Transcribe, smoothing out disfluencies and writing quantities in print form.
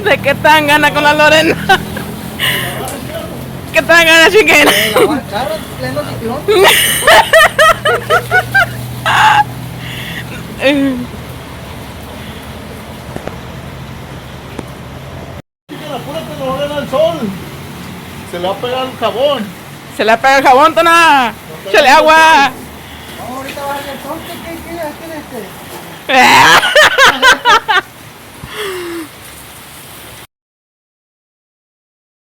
¿De qué tan gana con la Lorena? ¿Qué tan gana, chiquera? Claro, pleno ciclón. Apúrate, Lorena, el sol. Se le va a pegar el jabón. Se le pega el jabón, Tona. Échale agua. No, ahorita va a ser el sol. ¿Qué es este?